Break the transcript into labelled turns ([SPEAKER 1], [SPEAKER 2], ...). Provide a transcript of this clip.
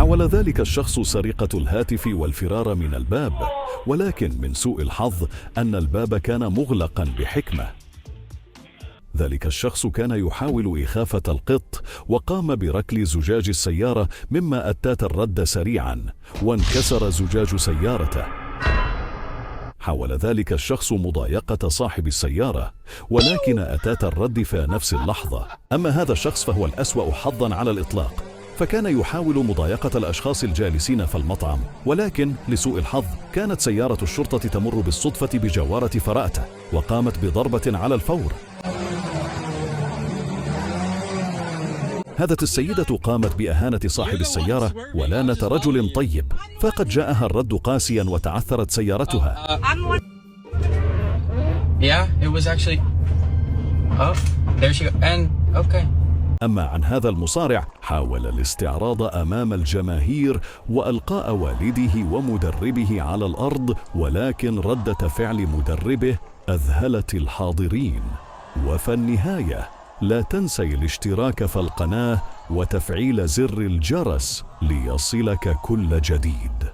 [SPEAKER 1] حاول ذلك الشخص سرقة الهاتف والفرار من الباب، ولكن من سوء الحظ أن الباب كان مغلقا بحكمة. ذلك الشخص كان يحاول إخافة القط، وقام بركل زجاج السيارة، مما أتت الرد سريعا وانكسر زجاج سيارته. حاول ذلك الشخص مضايقة صاحب السيارة، ولكن أتت الرد في نفس اللحظة. أما هذا الشخص فهو الأسوأ حظا على الإطلاق، فكان يحاول مضايقة الأشخاص الجالسين في المطعم، ولكن لسوء الحظ كانت سيارة الشرطة تمر بالصدفة بجوارة فرأته، وقامت بضربة على الفور. هذه السيدة قامت بإهانة صاحب السيارة ولانة رجل طيب، فقد جاءها الرد قاسيا وتعثرت سيارتها. أما عن هذا المصارع، حاول الاستعراض أمام الجماهير وألقاء والده ومدربه على الأرض، ولكن ردة فعل مدربه أذهلت الحاضرين. وفي النهاية لا تنسي الاشتراك في القناة وتفعيل زر الجرس ليصلك كل جديد.